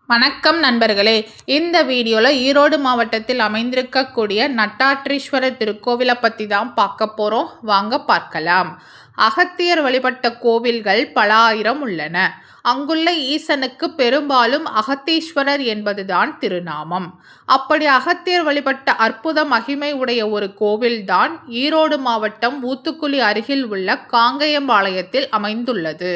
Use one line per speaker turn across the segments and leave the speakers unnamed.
வணக்கம் நண்பர்களே, இந்த வீடியோவில் ஈரோடு மாவட்டத்தில் அமைந்திருக்கக்கூடிய நட்டாற்றீஸ்வரர் திருக்கோவிலை பற்றி தான் பார்க்க போகிறோம். வாங்க பார்க்கலாம். அகத்தியர் வழிபட்ட கோவில்கள் பல ஆயிரம் உள்ளன. அங்குள்ள ஈசனுக்கு பெரும்பாலும் அகத்தீஸ்வரர் என்பதுதான் திருநாமம். அப்படி அகத்தியர் வழிபட்ட அற்புத மகிமை உடைய ஒரு கோவில்தான் ஈரோடு மாவட்டம் ஊத்துக்குளி அருகில் உள்ள காங்கயம்பாளையத்தில் அமைந்துள்ளது.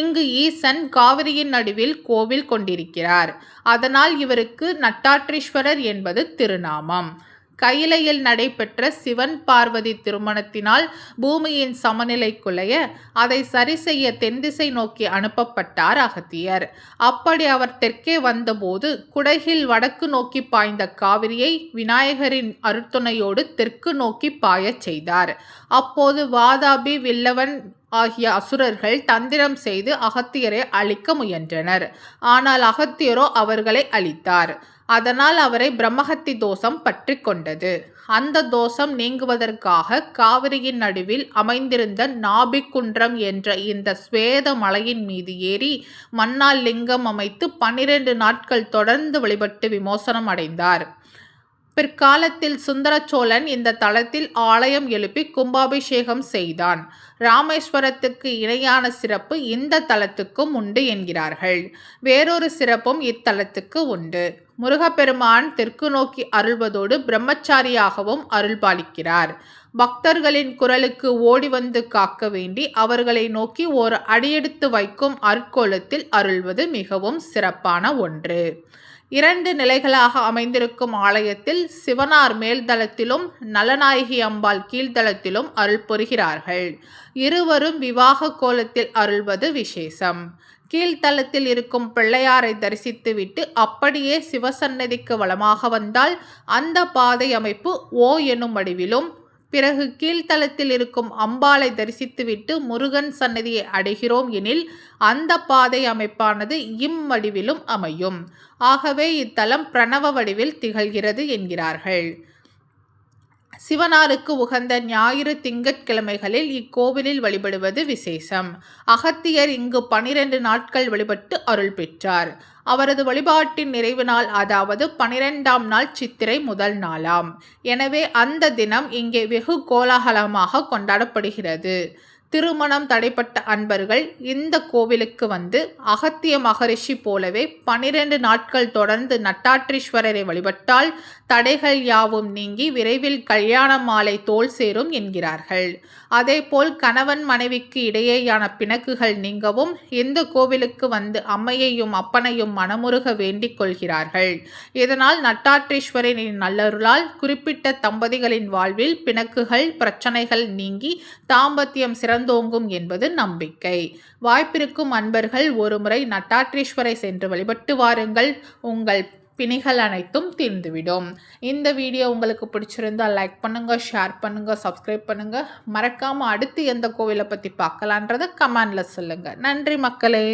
இங்கு ஈசன் காவிரியின் நடுவில் கோவில் கொண்டிருக்கிறார். அதனால் இவருக்கு நட்டாற்றீஸ்வரர் என்பது திருநாமம். கையிலையில் நடைபெற்ற சிவன் பார்வதி திருமணத்தினால் பூமியின் சமநிலை குலைய அதை சரி செய்ய தென்திசை நோக்கி அனுப்பப்பட்டார் அகத்தியர். அப்படி அவர் தெற்கே வந்தபோது குடகில் வடக்கு நோக்கி பாய்ந்த காவிரியை விநாயகரின் அருத்துணையோடு தெற்கு நோக்கி பாயச் செய்தார். அப்போது வாதாபி, வில்லவன் ஆகிய அசுரர்கள் தந்திரம் செய்து அகத்தியரை அழிக்க முயன்றனர். ஆனால் அகத்தியரோ அவர்களை அழித்தார். அதனால் அவரை பிரம்மஹத்தி தோஷம் பற்றி கொண்டது. அந்த தோஷம் நீங்குவதற்காக காவிரியின் நடுவில் அமைந்திருந்த நாபிக்குன்றம் என்ற இந்த ஸ்வேத மலையின் மீது ஏறி மண்ணால் லிங்கம் அமைத்து 12 நாட்கள் தொடர்ந்து வழிபட்டு விமோசனம் அடைந்தார். பிற்காலத்தில் சுந்தர சோழன் இந்த தலத்தில் ஆலயம் எழுப்பி கும்பாபிஷேகம் செய்தான். ராமேஸ்வரத்துக்கு இணையான சிறப்பு இந்த தலத்துக்கும் உண்டு என்கிறார்கள். வேறொரு சிறப்பும் இத்தலத்துக்கு உண்டு. முருகப்பெருமான் தெற்கு நோக்கி அருள்வதோடு பிரம்மச்சாரியாகவும் அருள்பாலிக்கிறார். பக்தர்களின் குரலுக்கு ஓடி வந்து காக்க வேண்டி அவர்களை நோக்கி ஒரு அடியெடுத்து வைக்கும் அருட்கோலத்தில் அருள்வது மிகவும் சிறப்பான ஒன்று. 2 நிலைகளாக அமைந்திருக்கும் ஆலயத்தில் சிவனார் மேல்தளத்திலும் நலநாயகி அம்பாள் கீழ்தளத்திலும் அருள் புரிகிறார்கள். இருவரும் விவாக கோலத்தில் அருள்வது விசேஷம். கீழ்த்தளத்தில் இருக்கும் பிள்ளையாரை தரிசித்துவிட்டு அப்படியே சிவசன்னதிக்கு வலமாக வந்தால் அந்த பாதை அமைப்பு ஓ எனும் வடிவிலும், பிறகு கீழ்த்தளத்தில் இருக்கும் அம்பாளை தரிசித்துவிட்டு முருகன் சன்னதியை அடைகிறோம் எனில் அந்த பாதை அமைப்பானது வடிவிலும் அமையும். ஆகவே இத்தலம் பிரணவ வடிவில் திகழ்கிறது என்கிறார்கள். சிவனாருக்கு உகந்த ஞாயிறு திங்கட்கிழமைகளில் இக்கோவிலில் வழிபடுவது விசேஷம். அகத்தியர் இங்கு 12 நாட்கள் வழிபட்டு அருள் பெற்றார். அவரது வழிபாட்டின் நிறைவு நாள், அதாவது 12ஆம் நாள் சித்திரை முதல் நாளாம். எனவே அந்த தினம் இங்கே வெகு கோலாகலமாக கொண்டாடப்படுகிறது. திருமணம் தடைப்பட்ட அன்பர்கள் இந்த கோவிலுக்கு வந்து அகத்திய மகரிஷி போலவே 12 நாட்கள் தொடர்ந்து நட்டாற்றீஸ்வரரை வழிபட்டால் தடைகள் யாவும் நீங்கி விரைவில் கல்யாண மாலை தோள் சேரும் என்கிறார்கள். அதேபோல் கணவன் மனைவிக்கு இடையேயான பிணக்குகள் நீங்கவும் இந்த கோவிலுக்கு வந்து அம்மையையும் அப்பனையும் மனமுருக வேண்டிக் கொள்கிறார்கள். இதனால் நட்டாற்றீஸ்வரனின் நல்லருளால் குறிப்பிட்ட தம்பதிகளின் வாழ்வில் பிணக்குகள், பிரச்சனைகள் நீங்கி தாம்பத்தியம் சிறந்தோங்கும் என்பது நம்பிக்கை. வாய்ப்பிருக்கும் அன்பர்கள் ஒருமுறை நட்டாற்றீஸ்வரை சென்று வழிபட்டு வாருங்கள். உங்கள் பிணிகள் அனைத்தும் தீர்ந்துவிடும். இந்த வீடியோ உங்களுக்கு பிடிச்சிருந்தால் லைக் பண்ணுங்க, ஷேர் பண்ணுங்க, சப்ஸ்கிரைப் பண்ணுங்க. மறக்காம அடுத்து எந்த கோவிலை பற்றி பார்க்கலான்றதை கமெண்ட்ல சொல்லுங்க. நன்றி மக்களே.